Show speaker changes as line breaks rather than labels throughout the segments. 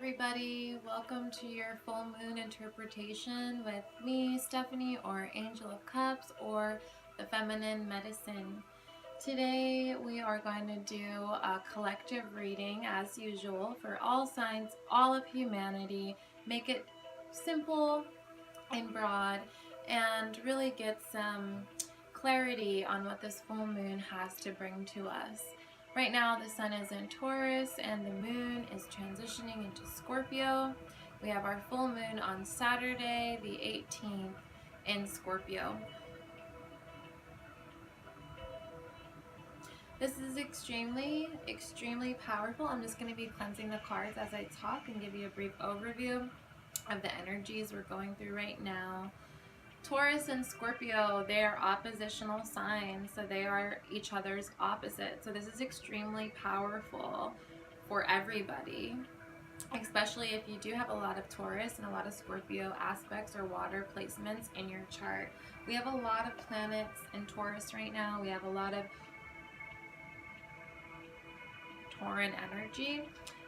everybody. Welcome to your full moon interpretation with me, Stephanie, or Angel of Cups, or the Feminine Medicine. Today we are going to do a collective reading as usual for all signs, all of humanity. Make it simple and broad and really get some clarity on what this full moon has to bring to us. Right now the sun is in Taurus and the moon is transitioning into Scorpio. We have our full moon on Saturday the 18th in Scorpio. This is extremely powerful. I'm just going to be cleansing the cards as I talk and give you a brief overview of the energies we're going through right now. Taurus and Scorpio, they are oppositional signs, so they are each other's opposite. So this is extremely powerful for everybody, especially if you do have a lot of Taurus and a lot of Scorpio aspects or water placements in your chart. We have a lot of planets in Taurus right now. We have a lot of Tauran energy,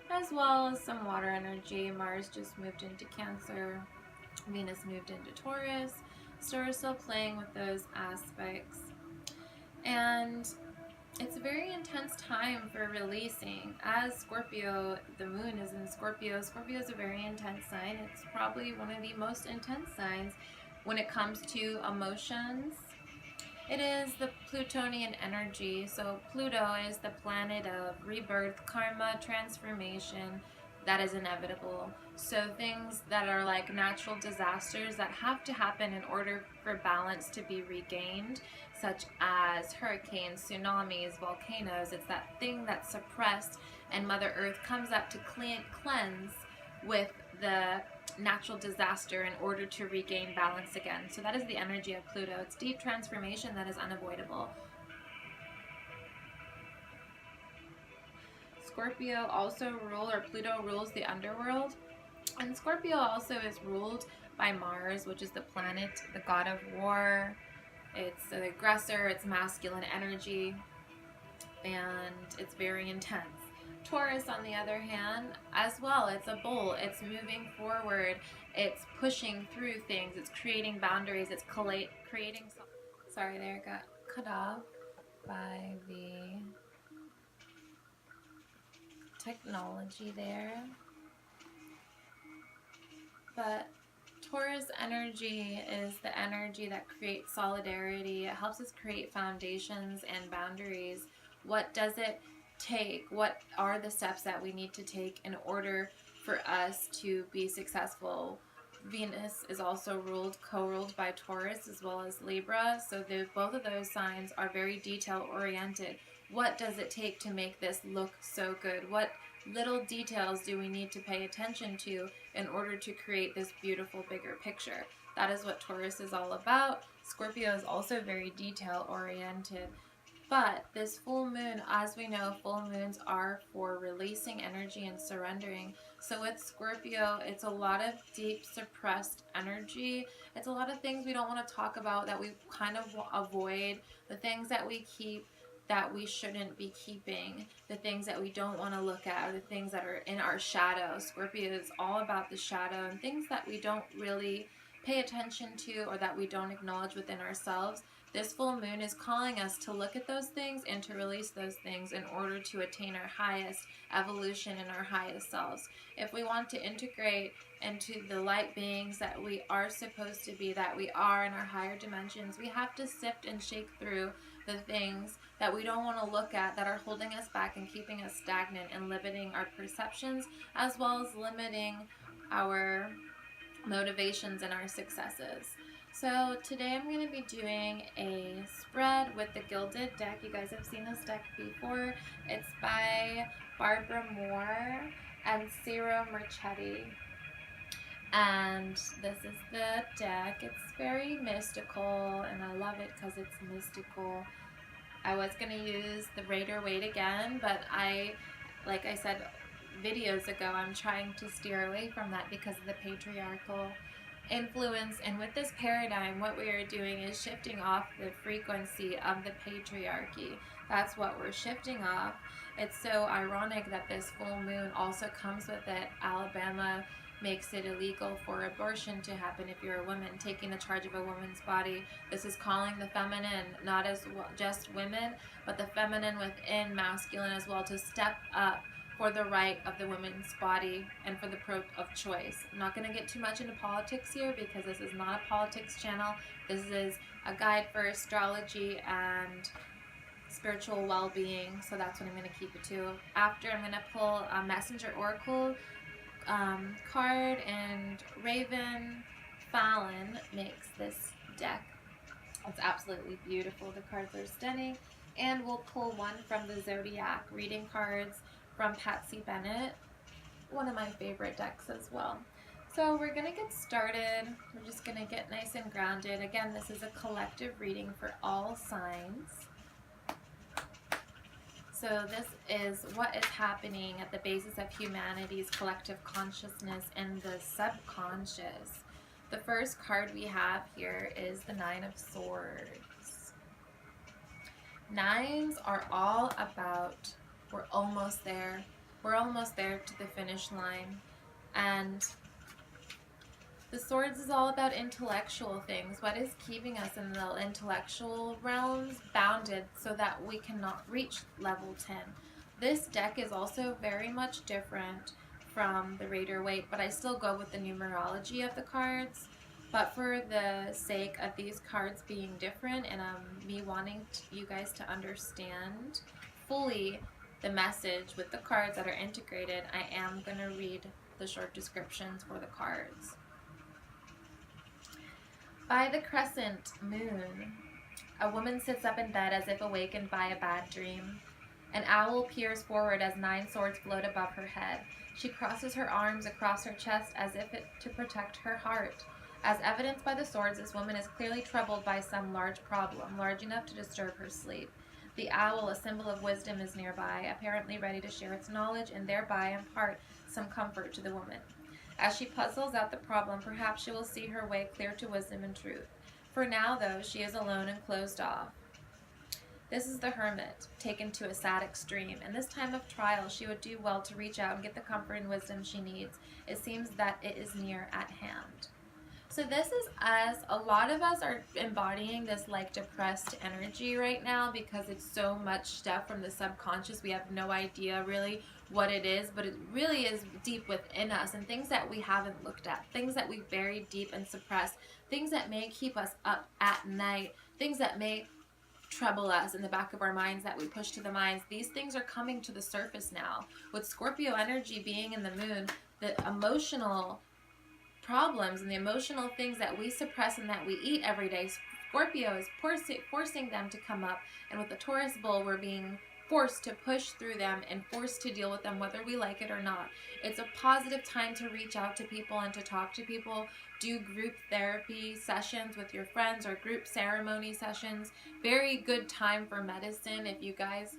as well as some water energy. Mars just moved into Cancer. Venus moved into Taurus. So we're still playing with those aspects. And it's a very intense time for releasing. As Scorpio, the moon is in Scorpio. Scorpio is a very intense sign. It's probably one of the most intense signs when it comes to emotions. It is the Plutonian energy. So Pluto is the planet of rebirth, karma, transformation that is inevitable. So things that are like natural disasters that have to happen in order for balance to be regained, such as hurricanes, tsunamis, volcanoes. It's that thing that's suppressed and Mother Earth comes up to cleanse with the natural disaster in order to regain balance again. So that is the energy of Pluto. It's deep transformation that is unavoidable. Scorpio also Pluto rules the underworld. And Scorpio also is ruled by Mars, which is the planet, the god of war. It's the aggressor, it's masculine energy, and it's very intense. Taurus, on the other hand, as well, it's a bull. It's moving forward. It's pushing through things. It's creating boundaries. It's creating... Sorry, there it got cut off by the technology there. But Taurus energy is the energy that creates solidarity. It helps us create foundations and boundaries. What does it take? What are the steps that we need to take in order for us to be successful? Venus is also co-ruled by Taurus as well as Libra. So both of those signs are very detail oriented. What does it take to make this look so good? What little details do we need to pay attention to in order to create this beautiful bigger picture? That is what Taurus is all about. Scorpio is also very detail oriented. But this full moon, as we know, full moons are for releasing energy and surrendering. So with Scorpio, it's a lot of deep suppressed energy. It's a lot of things we don't want to talk about, that we kind of avoid, the things that we keep that we shouldn't be keeping, the things that we don't want to look at, or the things that are in our shadow. Scorpio is all about the shadow and things that we don't really pay attention to or that we don't acknowledge within ourselves. This full moon is calling us to look at those things and to release those things in order to attain our highest evolution and our highest selves. If we want to integrate into the light beings that we are supposed to be, that we are in our higher dimensions, we have to sift and shake through the things that we don't want to look at, that are holding us back and keeping us stagnant and limiting our perceptions, as well as limiting our motivations and our successes. So today I'm going to be doing a spread with the Gilded deck. You guys have seen this deck before. It's by Barbara Moore and Ciro Merchetti. And this is the deck. It's very mystical, and I love it because it's mystical. I was going to use the Rider-Waite again, but like I said videos ago, I'm trying to steer away from that because of the patriarchal influence. And with this paradigm, what we are doing is shifting off the frequency of the patriarchy. That's what we're shifting off. It's so ironic that this full moon also comes with it. Alabama makes it illegal for abortion to happen if you're a woman, taking the charge of a woman's body. This is calling the feminine, not as just women, but the feminine within masculine as well, to step up for the right of the woman's body and for the of choice. I'm not going to get too much into politics here because this is not a politics channel. This is a guide for astrology and spiritual well-being, so that's what I'm going to keep it to. After, I'm going to pull a messenger oracle card, and Raven Fallon makes this deck. It's absolutely beautiful. The cards are stunning. And we'll pull one from the Zodiac reading cards from Patsy Bennett, one of my favorite decks as well. So we're going to get started. We're just going to get nice and grounded. Again, this is a collective reading for all signs. So this is what is happening at the basis of humanity's collective consciousness and the subconscious. The first card we have here is the Nine of Swords. Nines are all about, we're almost there. We're almost there to the finish line. And the Swords is all about intellectual things. What is keeping us in the intellectual realms bounded so that we cannot reach level 10. This deck is also very much different from the Rider-Waite, but I still go with the numerology of the cards. But for the sake of these cards being different and me wanting you guys to understand fully the message with the cards that are integrated, I am going to read the short descriptions for the cards. By the crescent moon, a woman sits up in bed as if awakened by a bad dream. An owl peers forward as 9 swords float above her head. She crosses her arms across her chest as if to protect her heart. As evidenced by the swords, this woman is clearly troubled by some large problem, large enough to disturb her sleep. The owl, a symbol of wisdom, is nearby, apparently ready to share its knowledge and thereby impart some comfort to the woman. As she puzzles out the problem, perhaps she will see her way clear to wisdom and truth. For now, though, she is alone and closed off. This is the hermit, taken to a sad extreme. In this time of trial, she would do well to reach out and get the comfort and wisdom she needs. It seems that it is near at hand. So this is us. A lot of us are embodying this like depressed energy right now because it's so much stuff from the subconscious. We have no idea really what it is, but it really is deep within us, and things that we haven't looked at, things that we've buried deep and suppressed, things that may keep us up at night, things that may trouble us in the back of our minds that we push to the minds. These things are coming to the surface now. With Scorpio energy being in the moon, the emotional problems and the emotional things that we suppress and that we eat every day, Scorpio is forcing them to come up. And with the Taurus bull, we're being forced to push through them and forced to deal with them whether we like it or not. It's a positive time to reach out to people and to talk to people. Do group therapy sessions with your friends or group ceremony sessions. Very good time for medicine. If you guys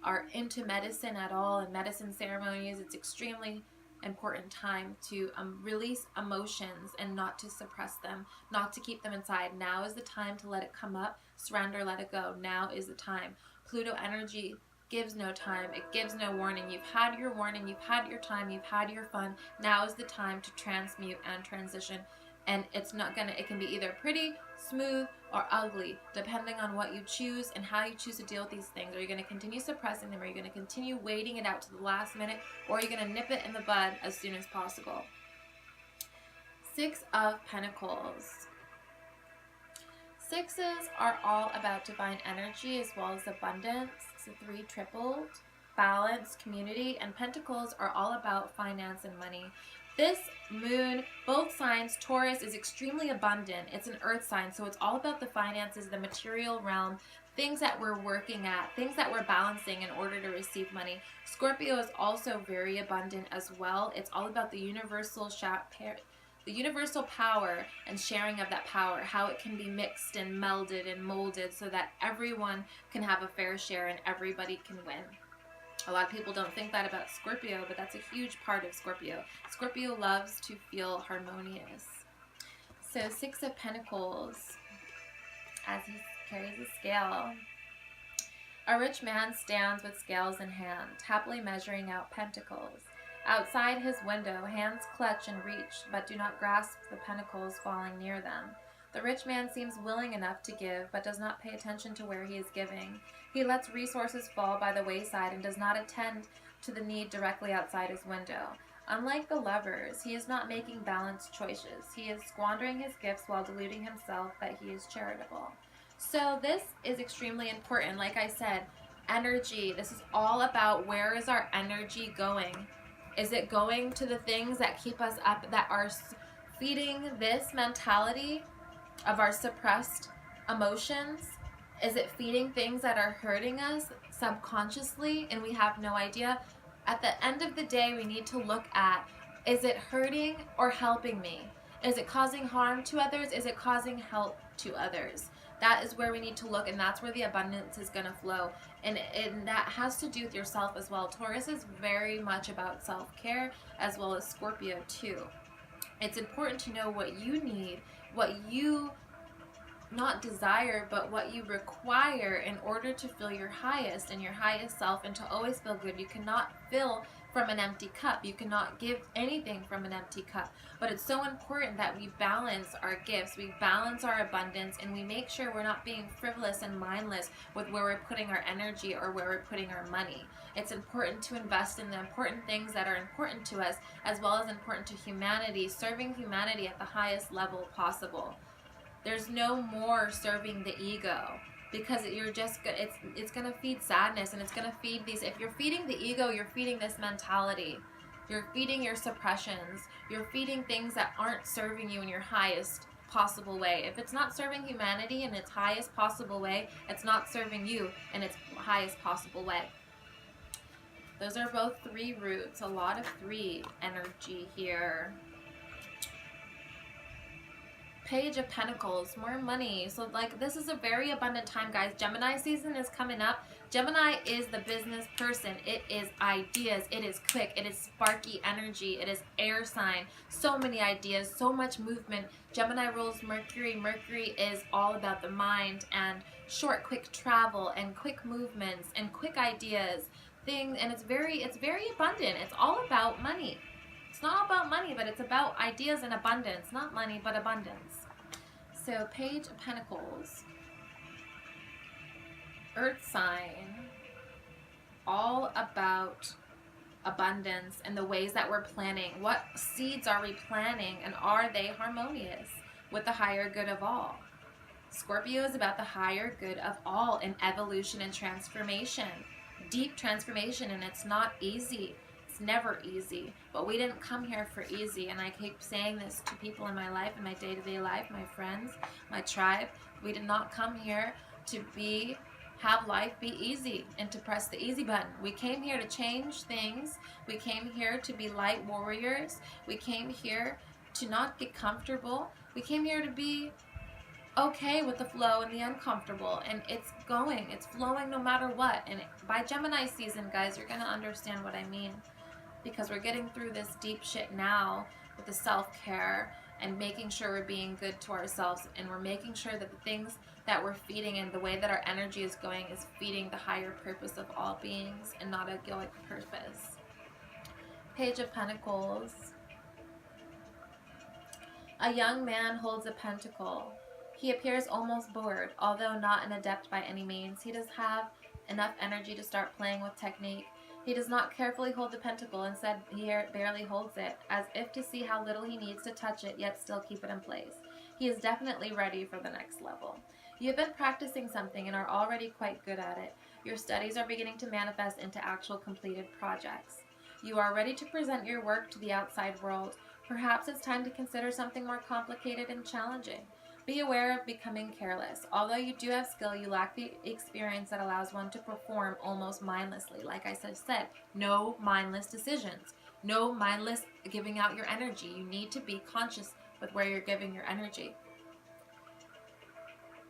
are into medicine at all and medicine ceremonies, it's extremely important time to release emotions and not to suppress them, not to keep them inside. Now is the time to let it come up, surrender, let it go. Now is the time. Pluto energy gives no time. It gives no warning. You've had your warning, you've had your time, you've had your fun. Now is the time to transmute and transition. And it can be either pretty, smooth, or ugly, depending on what you choose and how you choose to deal with these things. Are you going to continue suppressing them? Are you going to continue waiting it out to the last minute? Or are you going to nip it in the bud as soon as possible? 6 of Pentacles. Sixes are all about divine energy as well as abundance. So 3 tripled, balance, community, and Pentacles are all about finance and money. This moon, both signs, Taurus is extremely abundant. It's an earth sign, so it's all about the finances, the material realm, things that we're working at, things that we're balancing in order to receive money. Scorpio is also very abundant as well. It's all about the universal power and sharing of that power, how it can be mixed and melded and molded so that everyone can have a fair share and everybody can win. A lot of people don't think that about Scorpio, but that's a huge part of Scorpio. Scorpio loves to feel harmonious. So 6 of Pentacles, as he carries a scale. A rich man stands with scales in hand, happily measuring out pentacles. Outside his window, hands clutch and reach, but do not grasp the pentacles falling near them. The rich man seems willing enough to give, but does not pay attention to where he is giving. He lets resources fall by the wayside and does not attend to the need directly outside his window. Unlike the lovers, he is not making balanced choices. He is squandering his gifts while deluding himself that he is charitable. So this is extremely important. Like I said, energy. This is all about where is our energy going. Is it going to the things that keep us up, that are feeding this mentality of our suppressed emotions? Is it feeding things that are hurting us subconsciously and we have no idea? At the end of the day, we need to look at, is it hurting or helping me? Is it causing harm to others? Is it causing help to others? That is where we need to look, and that's where the abundance is going to flow. And that has to do with yourself as well. Taurus is very much about self-care, as well as Scorpio too. It's important to know what you need, what you not desire, but what you require in order to feel your highest and your highest self, and to always feel good. You cannot fill from an empty cup. You cannot give anything from an empty cup. But it's so important that we balance our gifts, we balance our abundance, and we make sure we're not being frivolous and mindless with where we're putting our energy or where we're putting our money. It's important to invest in the important things that are important to us, as well as important to humanity, serving humanity at the highest level possible. There's no more serving the ego, because you're just it's going to feed sadness, and it's going to feed these. If you're feeding the ego, you're feeding this mentality. You're feeding your suppressions. You're feeding things that aren't serving you in your highest possible way. If it's not serving humanity in its highest possible way, it's not serving you in its highest possible way. Those are both 3 roots. A lot of 3 energy here. Page of Pentacles, more money. So like, this is a very abundant time, guys. Gemini season is coming up. Gemini is the business person. It is ideas. It is quick. It is sparky energy. It is air sign. So many ideas, so much movement. Gemini rules Mercury. Mercury is all about the mind and short, quick travel and quick movements and quick ideas. And it's very abundant. It's all about money. It's not all about money, but it's about ideas and abundance. Not money, but abundance. So, Page of Pentacles. Earth sign. All about abundance and the ways that we're planning. What seeds are we planting, and are they harmonious with the higher good of all? Scorpio is about the higher good of all in evolution and transformation. Deep transformation, and it's not easy. It's never easy, but we didn't come here for easy. And I keep saying this to people in my life, in my day-to-day life, my friends, my tribe. We did not come here to have life be easy and to press the easy button. We came here to change things. We came here to be light warriors. We came here to not get comfortable. We came here to be okay with the flow and the uncomfortable, and it's flowing no matter what. And by Gemini season, guys, you're gonna understand what I mean, because we're getting through this deep shit now with the self-care and making sure we're being good to ourselves, and we're making sure that the things that we're feeding and the way that our energy is going is feeding the higher purpose of all beings and not egoic purpose. Page of Pentacles. A young man holds a pentacle. He appears almost bored, although not an adept by any means. He does have enough energy to start playing with technique. He does not carefully hold the pentacle, instead he barely holds it, as if to see how little he needs to touch it, yet still keep it in place. He is definitely ready for the next level. You have been practicing something and are already quite good at it. Your studies are beginning to manifest into actual completed projects. You are ready to present your work to the outside world. Perhaps it's time to consider something more complicated and challenging. Be aware of becoming careless. Although you do have skill, you lack the experience that allows one to perform almost mindlessly. Like I said, no mindless decisions. No mindless giving out your energy. You need to be conscious with where you're giving your energy.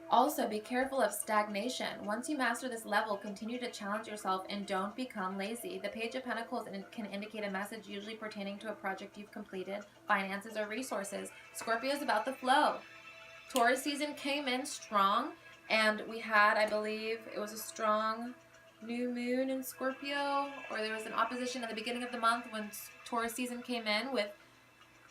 Also, be careful of stagnation. Once you master this level, continue to challenge yourself and don't become lazy. The Page of Pentacles can indicate a message usually pertaining to a project you've completed, finances, or resources. Scorpio is about the flow. Taurus season came in strong, and we had, I believe, it was a strong new moon in Scorpio, or there was an opposition at the beginning of the month when Taurus season came in with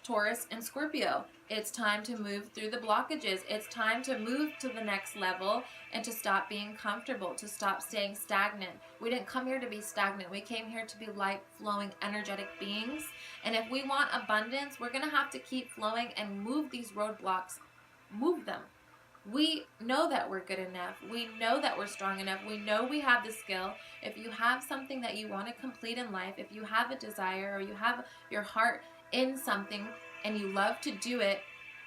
Taurus and Scorpio. It's time to move through the blockages. It's time to move to the next level and to stop being comfortable, to stop staying stagnant. We didn't come here to be stagnant. We came here to be light-flowing, energetic beings. And if we want abundance, we're going to have to keep flowing and move these roadblocks. Move them. We know that we're good enough. We know that we're strong enough. We know we have the skill. If you have something that you want to complete in life, if you have a desire or you have your heart in something and you love to do it,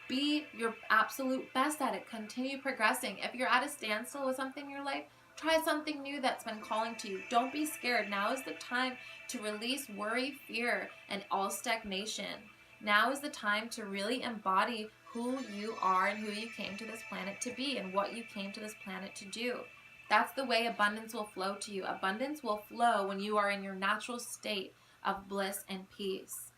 be your absolute best at it. Continue progressing. If you're at a standstill with something in your life, try something new that's been calling to you. Don't be scared. Now is the time to release worry, fear, and all stagnation. Now is the time to really embody who you are and who you came to this planet to be and what you came to this planet to do. That's the way abundance will flow to you. Abundance will flow when you are in your natural state of bliss and peace.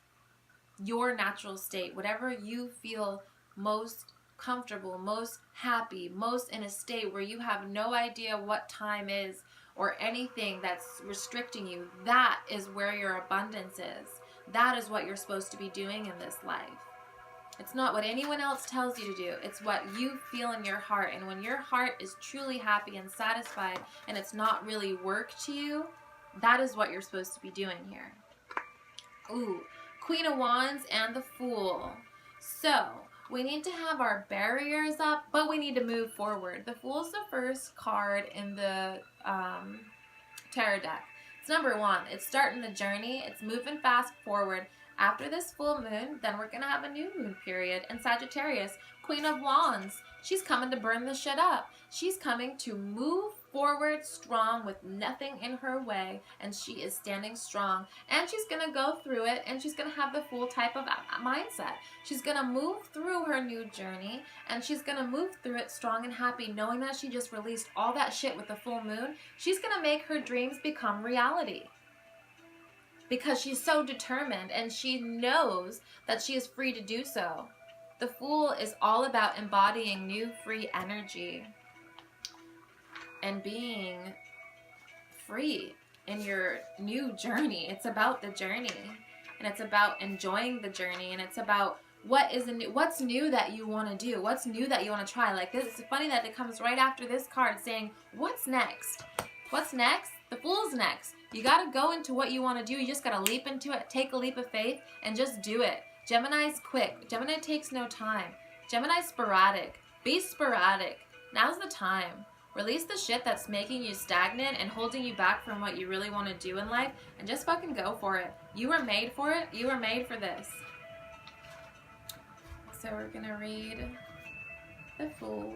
Your natural state, whatever you feel most comfortable, most happy, most in a state where you have no idea what time is or anything that's restricting you, that is where your abundance is. That is what you're supposed to be doing in this life. It's not what anyone else tells you to do. It's what you feel in your heart. And when your heart is truly happy and satisfied and it's not really work to you, that is what you're supposed to be doing here. Ooh, Queen of Wands and the Fool. So, we need to have our barriers up, but we need to move forward. The Fool is the first card in the tarot deck. It's number 1. It's starting the journey. It's moving fast forward. After this full moon, then we're going to have a new moon period. And Sagittarius, Queen of Wands, she's coming to burn this shit up. She's coming to move forward strong with nothing in her way. And she is standing strong. And she's going to go through it. And she's going to have the Fool type of mindset. She's going to move through her new journey. And she's going to move through it strong and happy, knowing that she just released all that shit with the full moon. She's going to make her dreams become reality. Because she's so determined and she knows that she is free to do so. The Fool is all about embodying new free energy and being free in your new journey. It's about the journey, and it's about enjoying the journey, and it's about what's new that you want to do, what's new that you want to try. Like this, it's funny that it comes right after this card saying, what's next? What's next? The Fool's next. You got to go into what you want to do. You just got to leap into it. Take a leap of faith and just do it. Gemini's quick. Gemini takes no time. Gemini's sporadic. Be sporadic. Now's the time. Release the shit that's making you stagnant and holding you back from what you really want to do in life, and just fucking go for it. You were made for it. You were made for this. So we're going to read the Fool.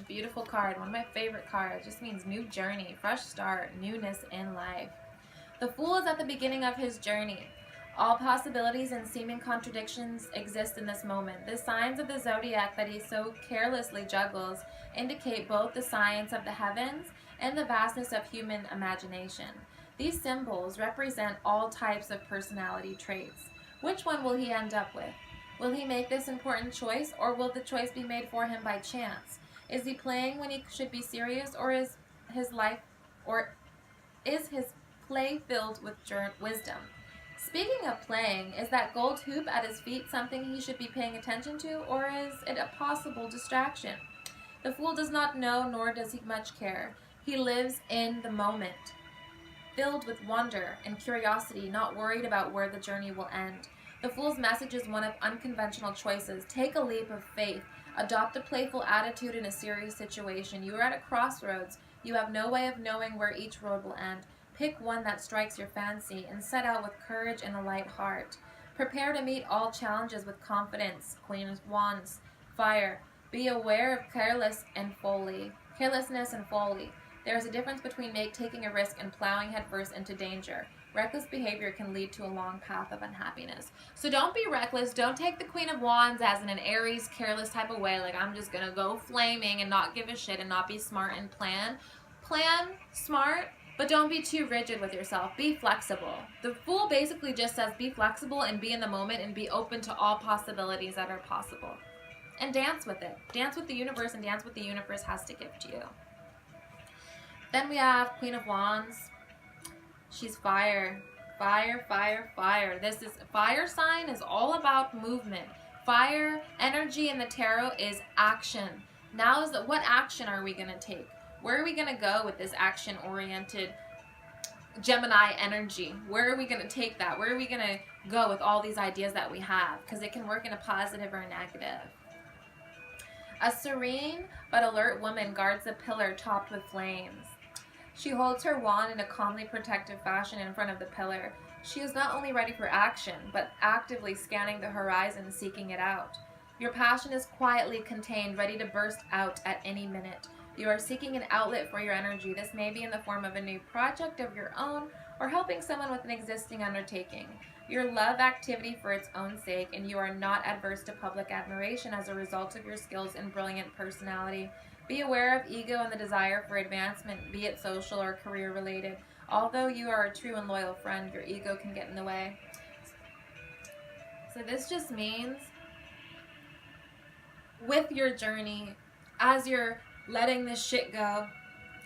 Beautiful card, one of my favorite cards. It just means new journey, fresh start, newness in life. The Fool is at the beginning of his journey. All possibilities and seeming contradictions exist in this moment. The signs of the zodiac that he so carelessly juggles indicate both the science of the heavens and the vastness of human imagination. These symbols represent all types of personality traits. Which one will he end up with? Will he make this important choice, or will the choice be made for him by chance? Is he playing when he should be serious, or is his play filled with wisdom? Speaking of playing, is that gold hoop at his feet something he should be paying attention to, or is it a possible distraction? The Fool does not know, nor does he much care. He lives in the moment, filled with wonder and curiosity, not worried about where the journey will end. The Fool's message is one of unconventional choices. Take a leap of faith. Adopt a playful attitude in a serious situation. You are at a crossroads. You have no way of knowing where each road will end. Pick one that strikes your fancy and set out with courage and a light heart. Prepare to meet all challenges with confidence. Queen of Wands, Fire. Be aware of carelessness and folly. There is a difference between taking a risk and plowing headfirst into danger. Reckless behavior can lead to a long path of unhappiness. So don't be reckless. Don't take the Queen of Wands as in an Aries, careless type of way. Like, I'm just going to go flaming and not give a shit and not be smart and plan. Plan, smart, but don't be too rigid with yourself. Be flexible. The Fool basically just says be flexible and be in the moment and be open to all possibilities that are possible. And dance with it. Dance with the universe and dance what the universe has to give to you. Then we have Queen of Wands. She's fire. Fire, fire, fire. This is fire sign is all about movement. Fire energy in the tarot is action. Now is what action are we going to take? Where are we going to go with this action-oriented Gemini energy? Where are we going to take that? Where are we going to go with all these ideas that we have? Because it can work in a positive or a negative. A serene but alert woman guards a pillar topped with flames. She holds her wand in a calmly protective fashion in front of the pillar. She is not only ready for action, but actively scanning the horizon, seeking it out. Your passion is quietly contained, ready to burst out at any minute. You are seeking an outlet for your energy. This may be in the form of a new project of your own or helping someone with an existing undertaking. You love activity for its own sake, and you are not adverse to public admiration as a result of your skills and brilliant personality. Be aware of ego and the desire for advancement, be it social or career related. Although you are a true and loyal friend, your ego can get in the way. So this just means with your journey, as you're letting this shit go,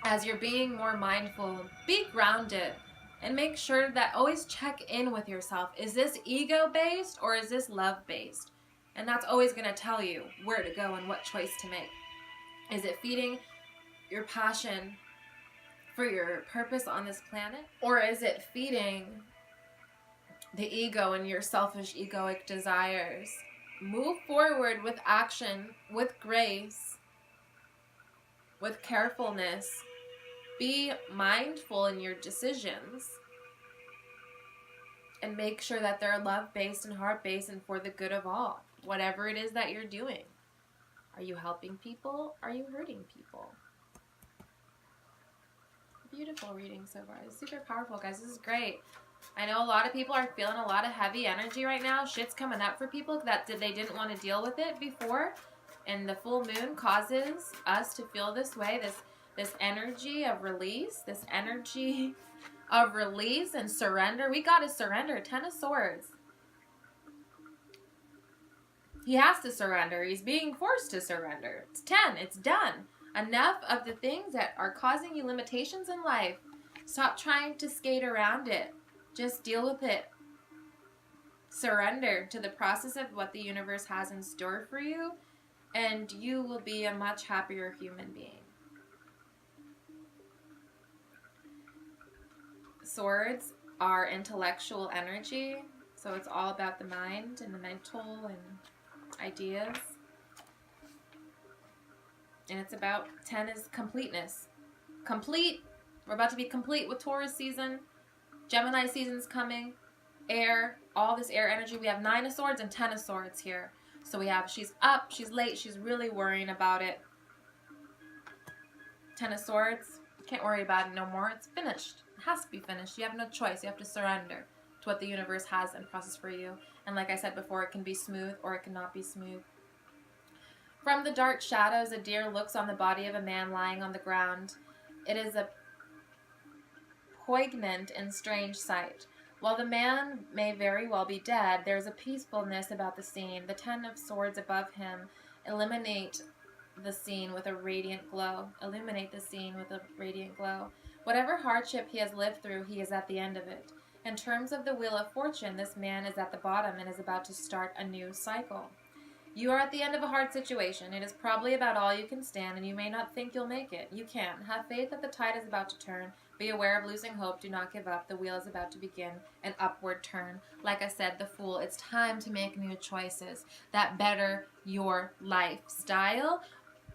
as you're being more mindful, be grounded and make sure that always check in with yourself. Is this ego based or is this love based? And that's always going to tell you where to go and what choice to make. Is it feeding your passion for your purpose on this planet? Or is it feeding the ego and your selfish egoic desires? Move forward with action, with grace, with carefulness. Be mindful in your decisions. And make sure that they're love-based and heart-based and for the good of all. Whatever it is that you're doing. Are you helping people? Are you hurting people? Beautiful reading so far. It's super powerful, guys. This is great. I know a lot of people are feeling a lot of heavy energy right now. Shit's coming up for people that they didn't want to deal with it before. And the full moon causes us to feel this way. This energy of release. This energy of release and surrender. We got to surrender. 10 of Swords. He has to surrender. He's being forced to surrender. It's 10. It's done. Enough of the things that are causing you limitations in life. Stop trying to skate around it. Just deal with it. Surrender to the process of what the universe has in store for you, and you will be a much happier human being. Swords are intellectual energy, so it's all about the mind and the mental and ideas. And it's about 10 is completeness. Complete. We're about to be complete with Taurus season. Gemini season's coming. Air. All this air energy. We have 9 of Swords and 10 of Swords here. So we have she's up, she's late, she's really worrying about it. 10 of Swords. Can't worry about it no more. It's finished. It has to be finished. You have no choice. You have to surrender to what the universe has in process for you. And like I said before, it can be smooth or it cannot be smooth. From the dark shadows, a deer looks on the body of a man lying on the ground. It is a poignant and strange sight. While the man may very well be dead, there is a peacefulness about the scene. The 10 of Swords above him illuminate the scene with a radiant glow. Illuminate the scene with a radiant glow. Whatever hardship he has lived through, he is at the end of it. In terms of the Wheel of Fortune, this man is at the bottom and is about to start a new cycle. You are at the end of a hard situation. It is probably about all you can stand, and you may not think you'll make it. You can. Have faith that the tide is about to turn. Be aware of losing hope. Do not give up. The wheel is about to begin an upward turn. Like I said, the Fool, it's time to make new choices that better your lifestyle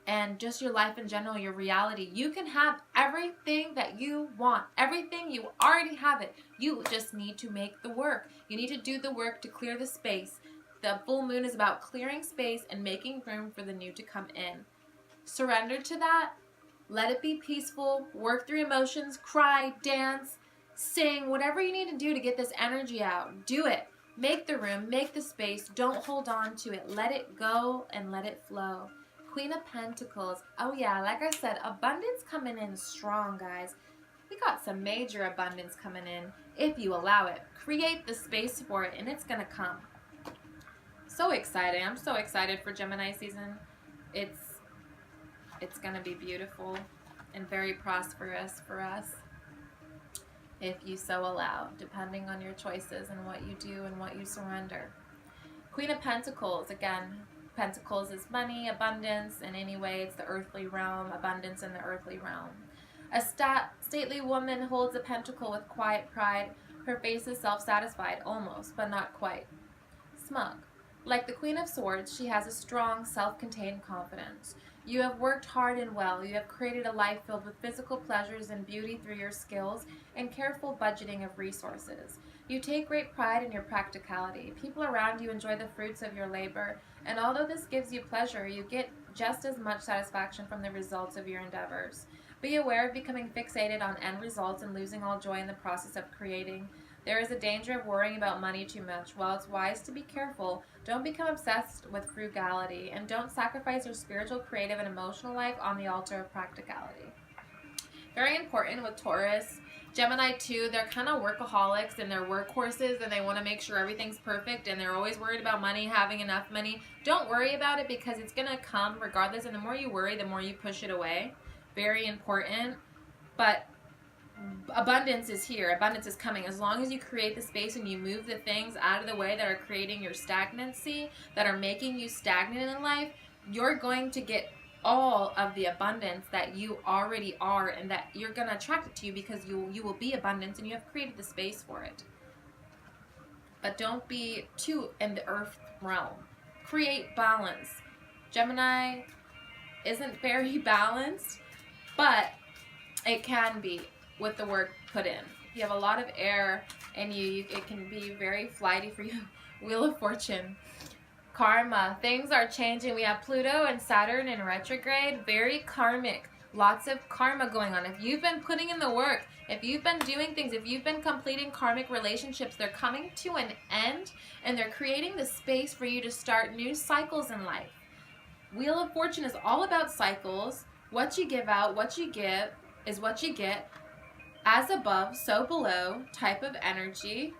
and just your life in general, your reality. You can have everything that you want. Everything, you already have it. You just need to make the work. You need to do the work to clear the space. The full moon is about clearing space and making room for the new to come in. Surrender to that. Let it be peaceful. Work through emotions. Cry. Dance. sing, whatever you need to do to get this energy out. Do it. Make the room, make the space. Don't hold on to it. Let it go and let it flow. Queen of Pentacles. Oh yeah, like I said, abundance coming in strong, guys. We got some major abundance coming in if you allow it. Create the space for it and it's going to come. So excited. I'm so excited for Gemini season. It's going to be beautiful and very prosperous for us if you so allow, depending on your choices and what you do and what you surrender. Queen of Pentacles, again, Pentacles is money, abundance, in any way it's the earthly realm, abundance in the earthly realm. A stately woman holds a pentacle with quiet pride. Her face is self-satisfied, almost, but not quite. Smug. Like the Queen of Swords, she has a strong, self-contained confidence. You have worked hard and well. You have created a life filled with physical pleasures and beauty through your skills and careful budgeting of resources. You take great pride in your practicality. People around you enjoy the fruits of your labor, and although this gives you pleasure, you get just as much satisfaction from the results of your endeavors. Be aware of becoming fixated on end results and losing all joy in the process of creating. There is a danger of worrying about money too much. While it's wise to be careful, don't become obsessed with frugality, and don't sacrifice your spiritual, creative, and emotional life on the altar of practicality. Very important with Taurus. Gemini too, they're kind of workaholics and they're workhorses and they want to make sure everything's perfect and they're always worried about money, having enough money. Don't worry about it because it's going to come regardless, and the more you worry, the more you push it away. Very important. But abundance is here. Abundance is coming. As long as you create the space and you move the things out of the way that are creating your stagnancy, that are making you stagnant in life, you're going to get all of the abundance that you already are, and that you're going to attract it to you because you will be abundance and you have created the space for it. But don't be too in the earth realm. Create balance. Gemini isn't very balanced, but it can be with the work put in. You have a lot of air and it can be very flighty for you. Wheel of Fortune. Karma. Things are changing. We have Pluto and Saturn in retrograde. Very karmic. Lots of karma going on. If you've been putting in the work, if you've been doing things, if you've been completing karmic relationships, they're coming to an end and they're creating the space for you to start new cycles in life. Wheel of Fortune is all about cycles. What you give out, what you give is what you get. As above, so below type of energy.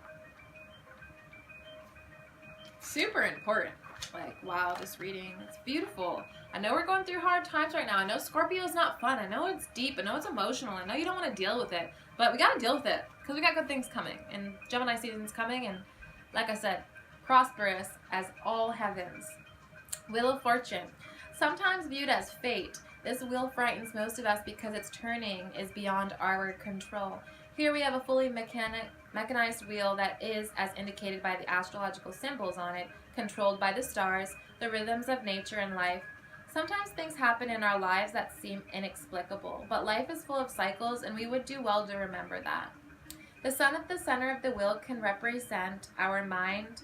Super important. Like, wow, this reading, it's beautiful. I know we're going through hard times right now. I know Scorpio is not fun. I know it's deep. I know it's emotional. I know you don't want to deal with it. But we got to deal with it because we got good things coming. And Gemini season's coming. And like I said, prosperous as all heavens. Wheel of Fortune. Sometimes viewed as fate, this wheel frightens most of us because its turning is beyond our control. Here we have a fully mechanized wheel that is, as indicated by the astrological symbols on it, controlled by the stars, the rhythms of nature and life. Sometimes things happen in our lives that seem inexplicable, but life is full of cycles and we would do well to remember that. The sun at the center of the wheel can represent our mind.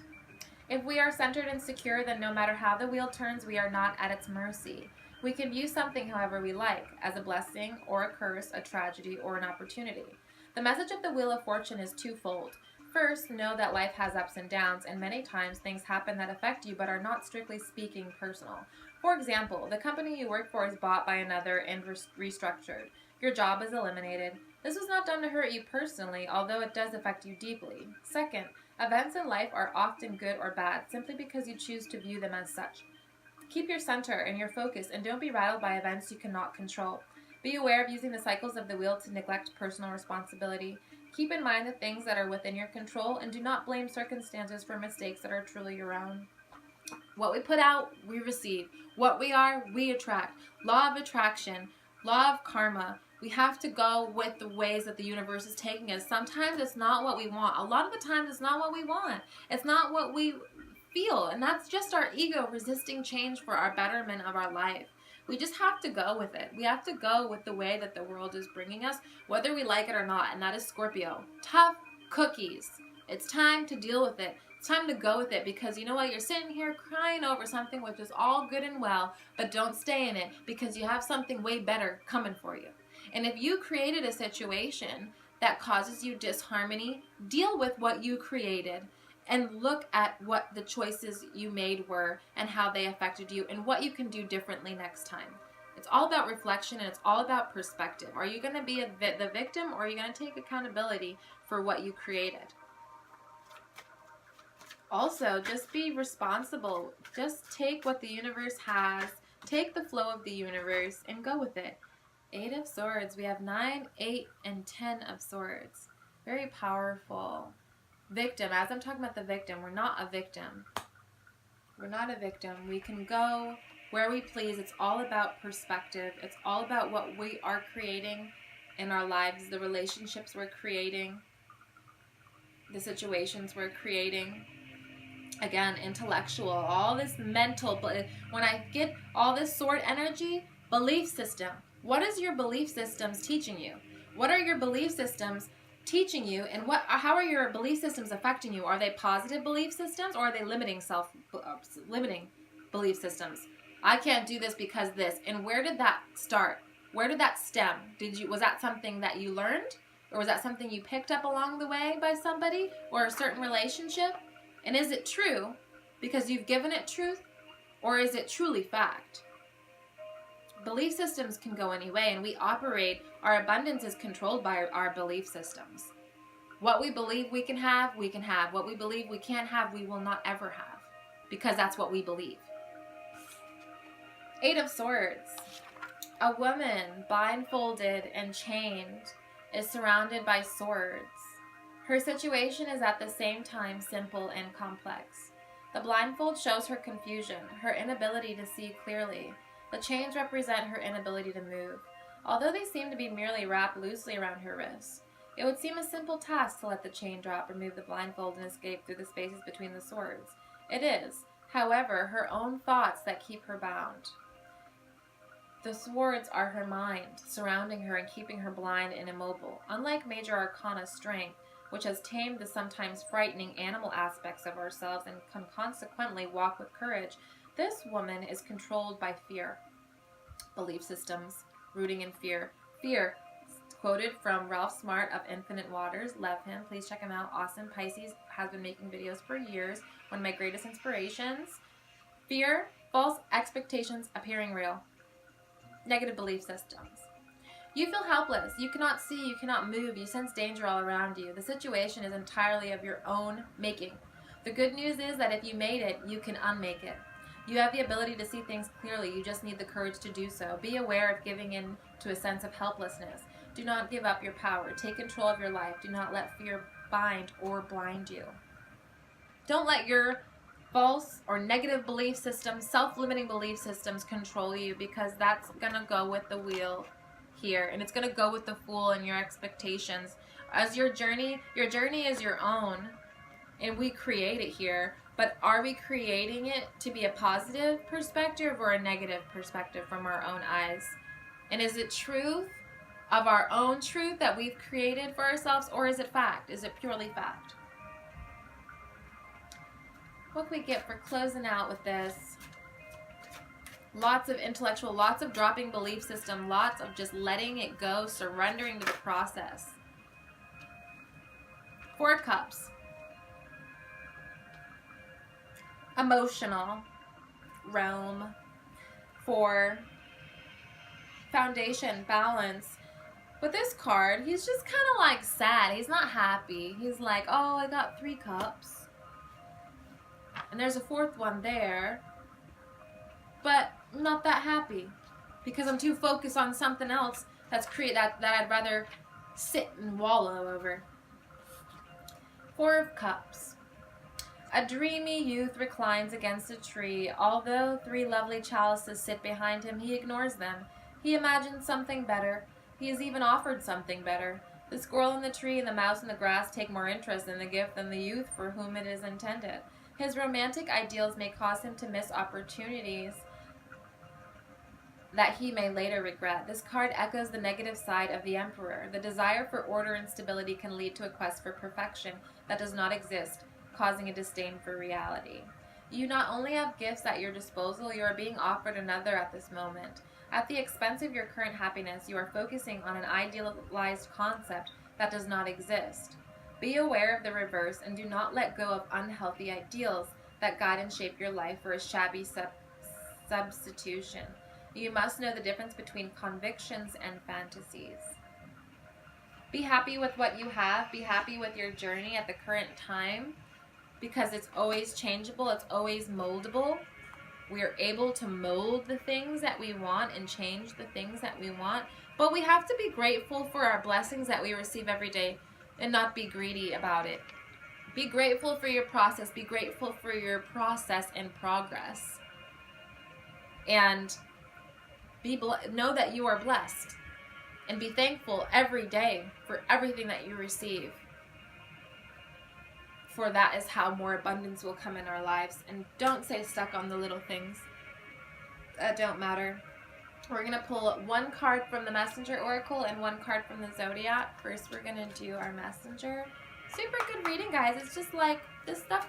If we are centered and secure, then no matter how the wheel turns, we are not at its mercy. We can view something however we like, as a blessing or a curse, a tragedy or an opportunity. The message of the Wheel of Fortune is twofold. First, know that life has ups and downs, and many times things happen that affect you but are not strictly speaking personal. For example, the company you work for is bought by another and restructured. Your job is eliminated. This was not done to hurt you personally, although it does affect you deeply. Second, events in life are often good or bad simply because you choose to view them as such. Keep your center and your focus, and don't be rattled by events you cannot control. Be aware of using the cycles of the wheel to neglect personal responsibility. Keep in mind the things that are within your control, and do not blame circumstances for mistakes that are truly your own. What we put out, we receive. What we are, we attract. Law of attraction, law of karma. We have to go with the ways that the universe is taking us. Sometimes it's not what we want. A lot of the times it's not what we want. It's not what we feel, and that's just our ego resisting change for our betterment of our life. We just have to go with it. We have to go with the way that the world is bringing us, whether we like it or not, and that is Scorpio. Tough cookies. It's time to deal with it. It's time to go with it, because you know what? You're sitting here crying over something which is all good and well, but don't stay in it, because you have something way better coming for you. And if you created a situation that causes you disharmony, deal with what you created and look at what the choices you made were and how they affected you and what you can do differently next time. It's all about reflection and it's all about perspective. Are you going to be the victim, or are you going to take accountability for what you created? Also, just be responsible. Just take what the universe has, take the flow of the universe, and go with it. 8 of Swords. We have 9, 8, and 10 of Swords. Very powerful. Victim. As I'm talking about the victim, we're not a victim. We're not a victim. We can go where we please. It's all about perspective. It's all about what we are creating in our lives, the relationships we're creating, the situations we're creating. Again, intellectual, all this mental. But when I get all this sword energy, belief system. What is your belief systems teaching you? What are your belief systems teaching you, and how are your belief systems affecting you? Are they positive belief systems, or are they limiting belief systems? I can't do this because this. And where did that start? Where did that stem? Was that something that you learned, or was that something you picked up along the way by somebody or a certain relationship? And is it true because you've given it truth, or is it truly fact? Belief systems can go any way, and we operate, our abundance is controlled by our belief systems. What we believe we can have, we can have. What we believe we can't have, we will not ever have, because that's what we believe. 8 of Swords. A woman blindfolded and chained is surrounded by swords. Her situation is at the same time simple and complex. The blindfold shows her confusion, her inability to see clearly. The chains represent her inability to move, although they seem to be merely wrapped loosely around her wrists. It would seem a simple task to let the chain drop, remove the blindfold, and escape through the spaces between the swords. It is, however, her own thoughts that keep her bound. The swords are her mind, surrounding her and keeping her blind and immobile. Unlike Major Arcana's strength, which has tamed the sometimes frightening animal aspects of ourselves and can consequently walk with courage, this woman is controlled by fear. Belief systems rooting in fear. Fear, quoted from Ralph Smart of Infinite Waters. Love him. Please check him out. Awesome. Pisces has been making videos for years. One of my greatest inspirations. Fear, false expectations appearing real. Negative belief systems. You feel helpless. You cannot see. You cannot move. You sense danger all around you. The situation is entirely of your own making. The good news is that if you made it, you can unmake it. You have the ability to see things clearly. You just need the courage to do so. Be aware of giving in to a sense of helplessness. Do not give up your power. Take control of your life. Do not let fear bind or blind you. Don't let your false or negative belief systems, self-limiting belief systems control you, because that's going to go with the wheel here. And it's going to go with the Fool and your expectations. As your journey is your own, and we create it here. But are we creating it to be a positive perspective or a negative perspective from our own eyes? And is it truth of our own truth that we've created for ourselves, or is it fact? Is it purely fact? What can we get for closing out with this? Lots of intellectual, lots of dropping belief system, lots of just letting it go, surrendering to the process. 4 of Cups. Emotional realm. 4, foundation, balance. With this card, he's just kind of like sad. He's not happy. He's like, oh, I got 3 cups. And there's a 4th one there. But I'm not that happy, because I'm too focused on something else that I'd rather sit and wallow over. 4 of Cups. A dreamy youth reclines against a tree. Although 3 lovely chalices sit behind him, he ignores them. He imagines something better. He is even offered something better. The squirrel in the tree and the mouse in the grass take more interest in the gift than the youth for whom it is intended. His romantic ideals may cause him to miss opportunities that he may later regret. This card echoes the negative side of the Emperor. The desire for order and stability can lead to a quest for perfection that does not exist, causing a disdain for reality. You not only have gifts at your disposal, you are being offered another at this moment. At the expense of your current happiness, you are focusing on an idealized concept that does not exist. Be aware of the reverse and do not let go of unhealthy ideals that guide and shape your life for a shabby substitution. You must know the difference between convictions and fantasies. Be happy with what you have. Be happy with your journey at the current time, because it's always changeable. It's always moldable. We are able to mold the things that we want and change the things that we want. But we have to be grateful for our blessings that we receive every day and not be greedy about it. Be grateful for your process. Be grateful for your process and progress. And know that you are blessed. And be thankful every day for everything that you receive. For that is how more abundance will come in our lives. And don't stay stuck on the little things that don't matter. We're going to pull one card from the Messenger Oracle and one card from the Zodiac. First, we're going to do our Messenger. Super good reading, guys. It's just like, the stuff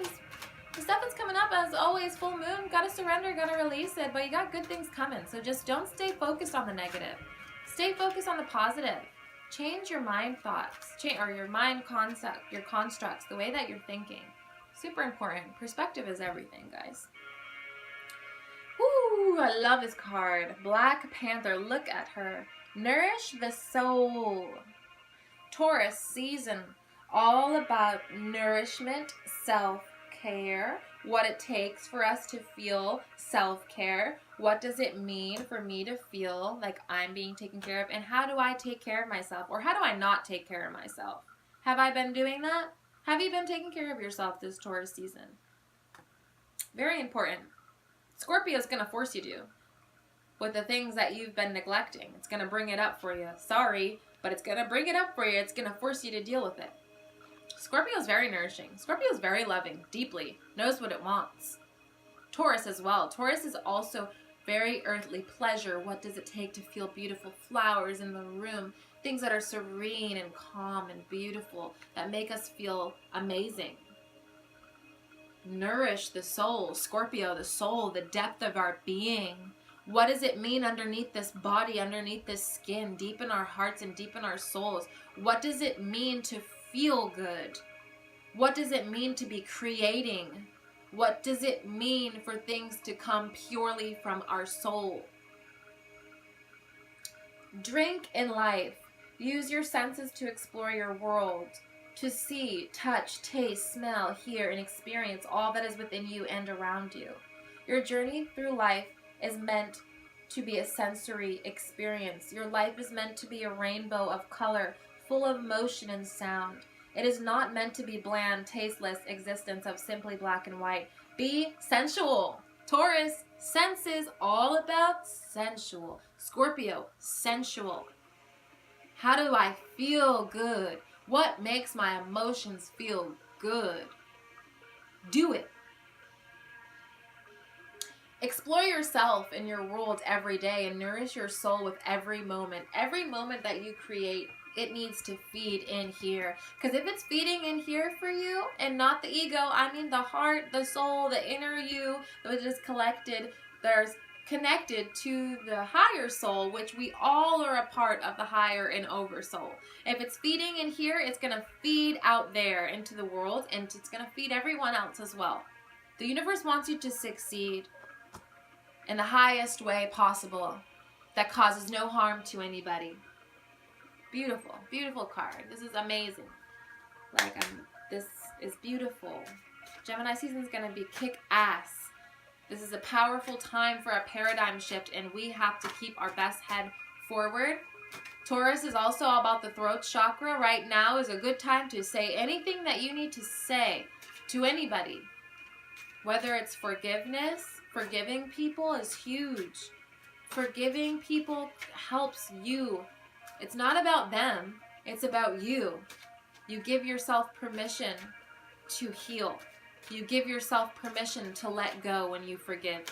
that's coming up, as always, full moon. Got to surrender, got to release it. But you got good things coming. So just don't stay focused on the negative. Stay focused on the positive. Change your mind thoughts, or your mind concept, your constructs, the way that you're thinking. Super important. Perspective is everything, guys. Woo, I love this card. Black Panther, look at her. Nourish the soul. Taurus season, all about nourishment, self-care, what it takes for us to feel self-care. What does it mean for me to feel like I'm being taken care of? And how do I take care of myself? Or how do I not take care of myself? Have I been doing that? Have you been taking care of yourself this Taurus season? Very important. Scorpio is going to force you to. With the things that you've been neglecting. It's going to bring it up for you. Sorry, but it's going to bring it up for you. It's going to force you to deal with it. Scorpio is very nourishing. Scorpio is very loving, deeply. Knows what it wants. Taurus as well. Taurus is also very earthly. Pleasure. What does it take to feel beautiful flowers in the room? Things that are serene and calm and beautiful that make us feel amazing. Nourish the soul. Scorpio, the soul, the depth of our being. What does it mean underneath this body, underneath this skin, deep in our hearts and deep in our souls? What does it mean to feel good? What does it mean to be creating? What does it mean for things to come purely from our soul? Drink in life. Use your senses to explore your world, to see, touch, taste, smell, hear, and experience all that is within you and around you. Your journey through life is meant to be a sensory experience. Your life is meant to be a rainbow of color, full of motion and sound. It is not meant to be bland, tasteless existence of simply black and white. Be sensual. Taurus, senses, all about sensual. Scorpio, sensual. How do I feel good? What makes my emotions feel good? Do it. Explore yourself and your world every day and nourish your soul with every moment. Every moment that you create, it needs to feed in here. Because if it's feeding in here for you and not the ego, I mean the heart, the soul, the inner you, which is there's connected to the higher soul, which we all are a part of the higher and over soul. If it's feeding in here, it's going to feed out there into the world, and it's going to feed everyone else as well. The universe wants you to succeed in the highest way possible that causes no harm to anybody. Beautiful, beautiful card. This is amazing. This is beautiful. Gemini season is going to be kick-ass. This is a powerful time for a paradigm shift, and we have to keep our best head forward. Taurus is also about the throat chakra. Right now is a good time to say anything that you need to say to anybody. Whether it's forgiveness, forgiving people is huge. Forgiving people helps you. It's not about them. It's about you. You give yourself permission to heal. You give yourself permission to let go when you forgive.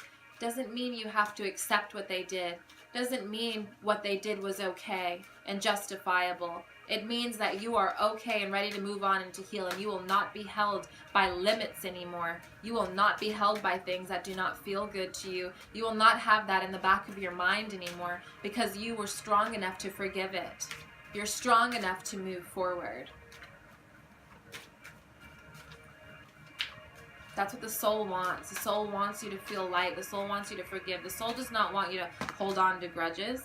Doesn't mean you have to accept what they did. Doesn't mean what they did was okay and justifiable. It means that you are okay and ready to move on and to heal, and you will not be held by limits anymore. You will not be held by things that do not feel good to you. You will not have that in the back of your mind anymore because you were strong enough to forgive it. You're strong enough to move forward. That's what the soul wants. The soul wants you to feel light. The soul wants you to forgive. The soul does not want you to hold on to grudges.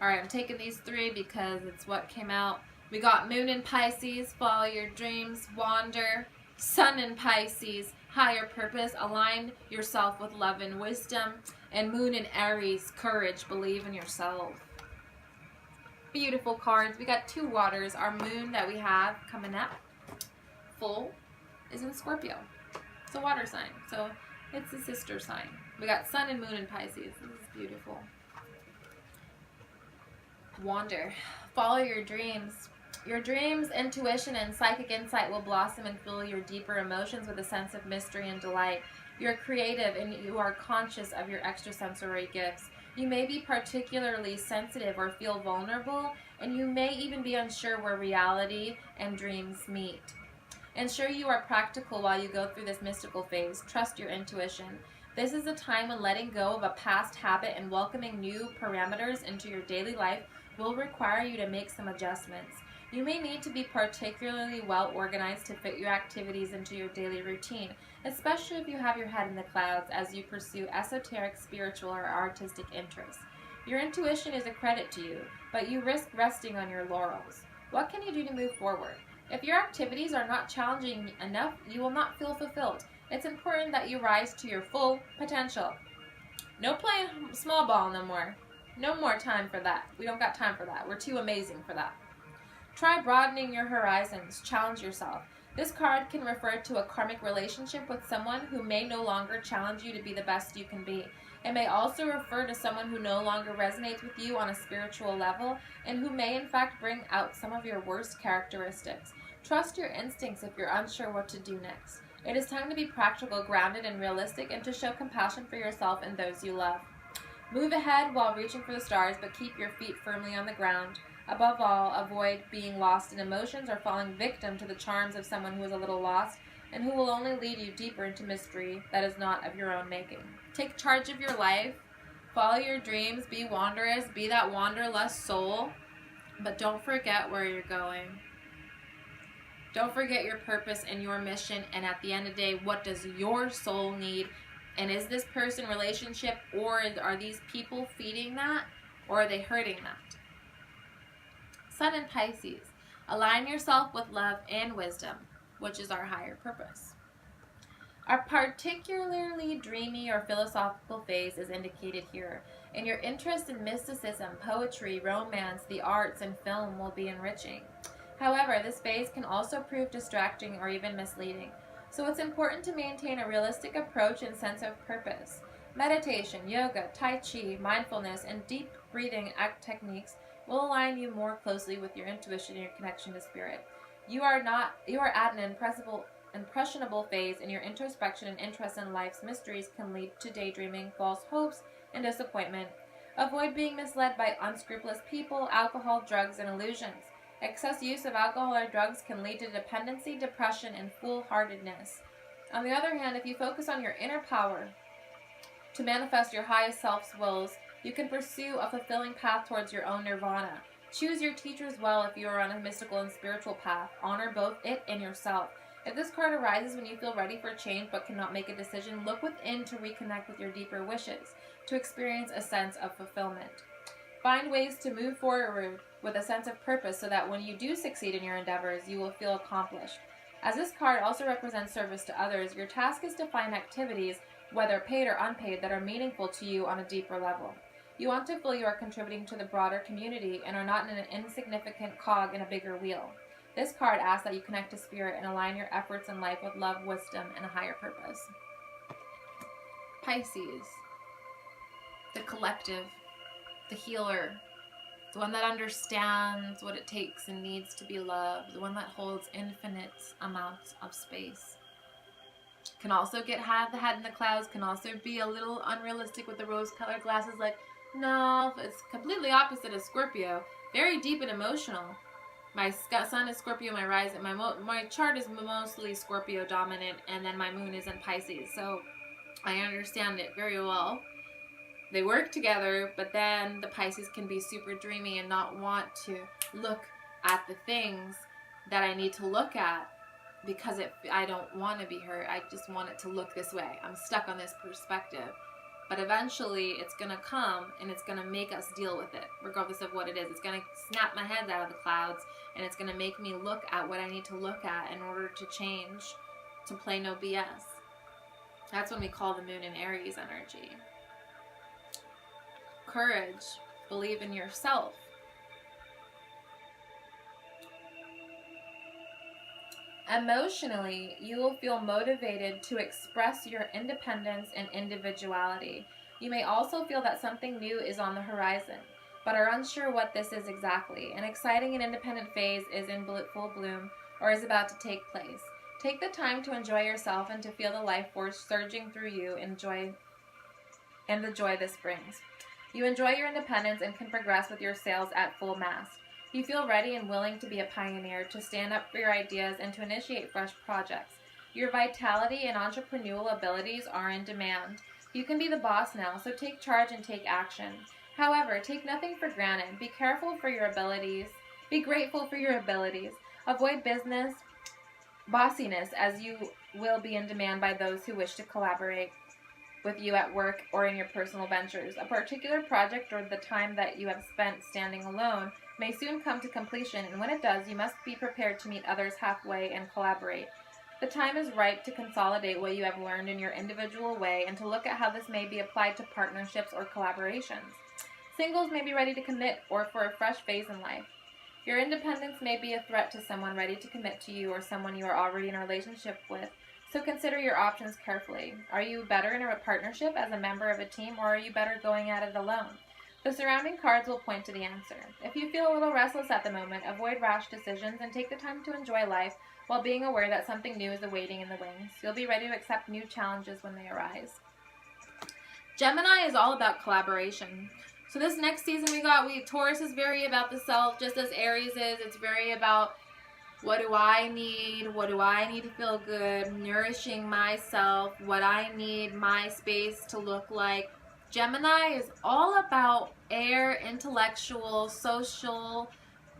Alright, I'm taking these 3 because it's what came out. We got Moon in Pisces, follow your dreams, wander. Sun in Pisces, higher purpose, align yourself with love and wisdom. And Moon in Aries, courage, believe in yourself. Beautiful cards. We got 2 waters. Our moon that we have coming up, full, is in Scorpio. It's a water sign, so it's a sister sign. We got Sun and Moon in Pisces. This is beautiful. Wander. Follow your dreams. Your dreams, intuition, and psychic insight will blossom and fill your deeper emotions with a sense of mystery and delight. You're creative and you are conscious of your extrasensory gifts. You may be particularly sensitive or feel vulnerable, and you may even be unsure where reality and dreams meet. Ensure you are practical while you go through this mystical phase. Trust your intuition. This is a time when letting go of a past habit and welcoming new parameters into your daily life will require you to make some adjustments. You may need to be particularly well organized to fit your activities into your daily routine, especially if you have your head in the clouds as you pursue esoteric, spiritual, or artistic interests. Your intuition is a credit to you, but you risk resting on your laurels. What can you do to move forward? If your activities are not challenging enough, you will not feel fulfilled. It's important that you rise to your full potential. No playing small ball no more. No more time for that. We don't got time for that. We're too amazing for that. Try broadening your horizons. Challenge yourself. This card can refer to a karmic relationship with someone who may no longer challenge you to be the best you can be. It may also refer to someone who no longer resonates with you on a spiritual level and who may in fact bring out some of your worst characteristics. Trust your instincts if you're unsure what to do next. It is time to be practical, grounded, and realistic, and to show compassion for yourself and those you love. Move ahead while reaching for the stars, but keep your feet firmly on the ground. Above all, avoid being lost in emotions or falling victim to the charms of someone who is a little lost and who will only lead you deeper into mystery that is not of your own making. Take charge of your life. Follow your dreams. Be wanderous. Be that wanderlust soul. But don't forget where you're going. Don't forget your purpose and your mission. And at the end of the day, what does your soul need? And is this person, relationship, or are these people feeding that? Or are they hurting that? Sun in Pisces. Align yourself with love and wisdom, which is our higher purpose. Our particularly dreamy or philosophical phase is indicated here, and your interest in mysticism, poetry, romance, the arts, and film will be enriching. However, this phase can also prove distracting or even misleading, so it's important to maintain a realistic approach and sense of purpose. Meditation, yoga, tai chi, mindfulness, and deep breathing techniques will align you more closely with your intuition and your connection to spirit. You are at an impressionable phase, and your introspection and interest in life's mysteries can lead to daydreaming, false hopes, and disappointment. Avoid being misled by unscrupulous people, alcohol, drugs, and illusions. Excess use of alcohol or drugs can lead to dependency, depression, and foolhardiness. On the other hand, if you focus on your inner power to manifest your highest self's wills, you can pursue a fulfilling path towards your own nirvana. Choose your teachers well if you are on a mystical and spiritual path. Honor both it and yourself. If this card arises when you feel ready for change but cannot make a decision, look within to reconnect with your deeper wishes, to experience a sense of fulfillment. Find ways to move forward with a sense of purpose so that when you do succeed in your endeavors, you will feel accomplished. As this card also represents service to others, your task is to find activities, whether paid or unpaid, that are meaningful to you on a deeper level. You want to feel you are contributing to the broader community and are not an insignificant cog in a bigger wheel. This card asks that you connect to spirit and align your efforts in life with love, wisdom, and a higher purpose. Pisces, the collective, the healer, the one that understands what it takes and needs to be loved, the one that holds infinite amounts of space. Can also have the head in the clouds, can also be a little unrealistic with the rose-colored glasses, like, no, it's completely opposite of Scorpio. Very deep and emotional. My sun is Scorpio, my chart is mostly Scorpio dominant, and then my moon is in Pisces, so I understand it very well. they work together, but then the Pisces can be super dreamy and not want to look at the things that I need to look at because I don't want to be hurt. I just want it to look this way. I'm stuck on this perspective. But eventually it's going to come and it's going to make us deal with it, regardless of what it is. It's going to snap my head out of the clouds, and it's going to make me look at what I need to look at in order to change, to play no BS. That's when we call the moon in Aries energy. Courage. Believe in yourself. Emotionally, you will feel motivated to express your independence and individuality. You may also feel that something new is on the horizon, but are unsure what this is exactly. An exciting and independent phase is in full bloom or is about to take place. Take the time to enjoy yourself and to feel the life force surging through you and the joy this brings. You enjoy your independence and can progress with your sails at full mast. You feel ready and willing to be a pioneer, to stand up for your ideas, and to initiate fresh projects. Your vitality and entrepreneurial abilities are in demand. You can be the boss now, so take charge and take action. However, take nothing for granted. Be careful for your abilities. Be grateful for your abilities. Avoid business bossiness, as you will be in demand by those who wish to collaborate with you at work or in your personal ventures. A particular project or the time that you have spent standing alone may soon come to completion, and when it does, you must be prepared to meet others halfway and collaborate. The time is ripe to consolidate what you have learned in your individual way and to look at how this may be applied to partnerships or collaborations. Singles may be ready to commit or for a fresh phase in life. Your independence may be a threat to someone ready to commit to you or someone you are already in a relationship with, so consider your options carefully. Are you better in a partnership as a member of a team, or are you better going at it alone? The surrounding cards will point to the answer. If you feel a little restless at the moment, avoid rash decisions and take the time to enjoy life while being aware that something new is awaiting in the wings. You'll be ready to accept new challenges when they arise. Gemini is all about collaboration. So this next season Taurus is very about the self, just as Aries is. It's very about what do I need? What do I need to feel good? Nourishing myself, what I need my space to look like. Gemini is all about air, intellectual, social,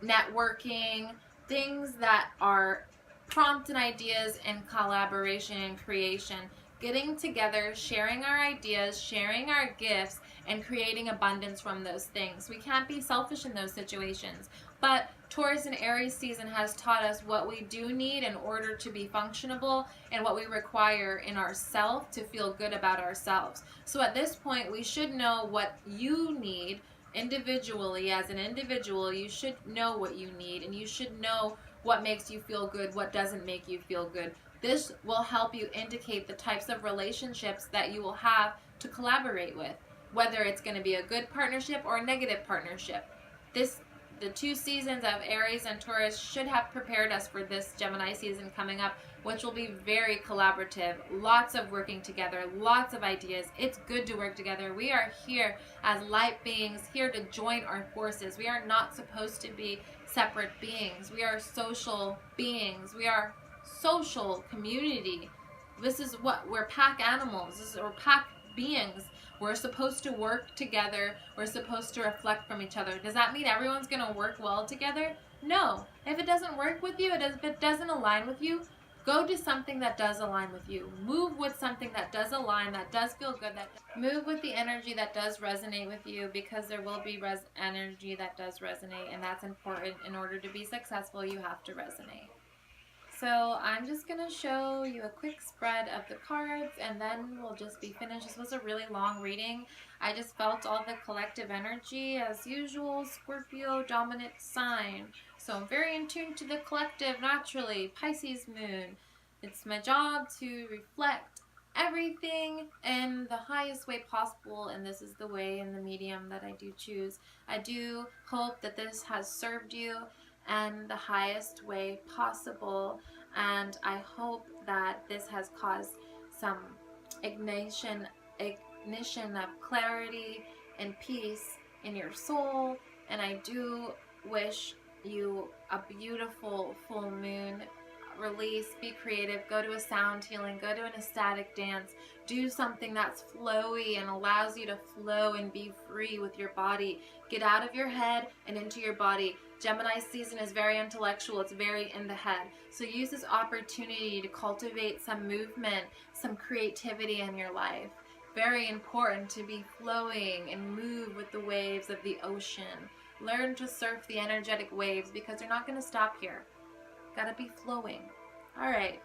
networking, things that are prompting ideas and collaboration and creation. Getting together, sharing our ideas, sharing our gifts, and creating abundance from those things. We can't be selfish in those situations. But Taurus and Aries season has taught us what we do need in order to be functionable and what we require in ourselves to feel good about ourselves. So at this point, we should know what you need individually. As an individual, you should know what you need, and you should know what makes you feel good, what doesn't make you feel good. This will help you indicate the types of relationships that you will have to collaborate with, whether it's going to be a good partnership or a negative partnership. The 2 seasons of Aries and Taurus should have prepared us for this Gemini season coming up, which will be very collaborative. Lots of working together, lots of ideas. It's good to work together. We are here as light beings, here to join our forces. We are not supposed to be separate beings. We are social beings. We are social community. This is what we're pack animals. We're pack beings. We're supposed to work together. We're supposed to reflect from each other. Does that mean everyone's going to work well together? No. If it doesn't work with you, if it doesn't align with you, go to something that does align with you. Move with something that does align, that does feel good. Move with the energy that does resonate with you, because there will be energy that does resonate, and that's important. In order to be successful, you have to resonate. So I'm just going to show you a quick spread of the cards, and then we'll just be finished. This was a really long reading. I just felt all the collective energy as usual. Scorpio dominant sign. So I'm very in tune to the collective naturally. Pisces moon. It's my job to reflect everything in the highest way possible, and this is the way and the medium that I do choose. I do hope that this has served you in the highest way possible, and I hope that this has caused some ignition of clarity and peace in your soul. And I do wish you a beautiful full moon release, be creative, go to a sound healing, go to an ecstatic dance, do something that's flowy and allows you to flow and be free with your body. Get out of your head and into your body. Gemini season is very intellectual, it's very in the head. So use this opportunity to cultivate some movement, some creativity in your life. Very important to be flowing and move with the waves of the ocean. Learn to surf the energetic waves because they're not going to stop here. Gotta be flowing. Alright,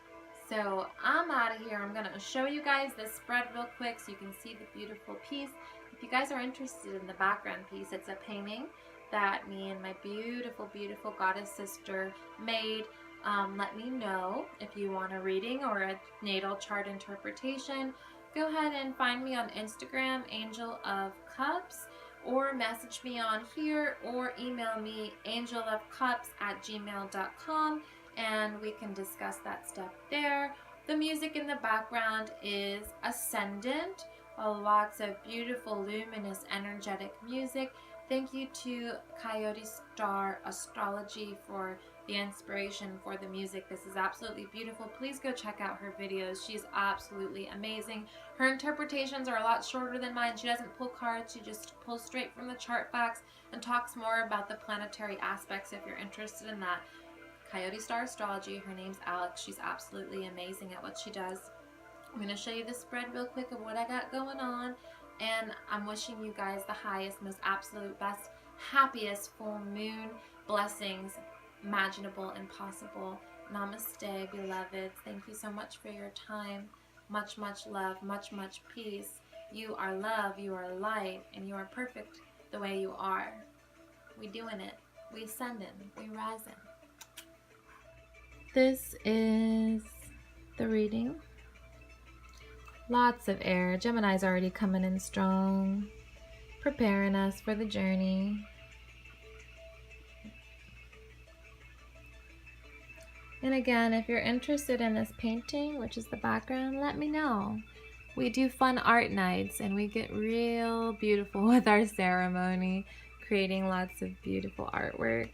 so I'm out of here. I'm going to show you guys this spread real quick so you can see the beautiful piece. If you guys are interested in the background piece, it's a painting that me and my beautiful, beautiful goddess sister made. Let me know if you want a reading or a natal chart interpretation. Go ahead and find me on Instagram, AngelOfCups, or message me on here, or email me angelofcups@gmail.com, and we can discuss that stuff there. The music in the background is Ascendant. Lots of beautiful, luminous, energetic music. Thank you to Coyote Star Astrology for the inspiration for the music. This is absolutely beautiful. Please go check out her videos. She's absolutely amazing. Her interpretations are a lot shorter than mine. She doesn't pull cards. She just pulls straight from the chart facts and talks more about the planetary aspects if you're interested in that. Coyote Star Astrology. Her name's Alex. She's absolutely amazing at what she does. I'm going to show you the spread real quick of what I got going on. And I'm wishing you guys the highest, most absolute best, happiest full moon blessings imaginable and possible. Namaste, beloveds. Thank you so much for your time. Much, much love, much, much peace. You are love, you are light, and you are perfect the way you are. We doing it. We ascending. We rising. This is the reading. Lots of air. Gemini's already coming in strong, preparing us for the journey. And again, if you're interested in this painting, which is the background, let me know. We do fun art nights and we get real beautiful with our ceremony, creating lots of beautiful artwork.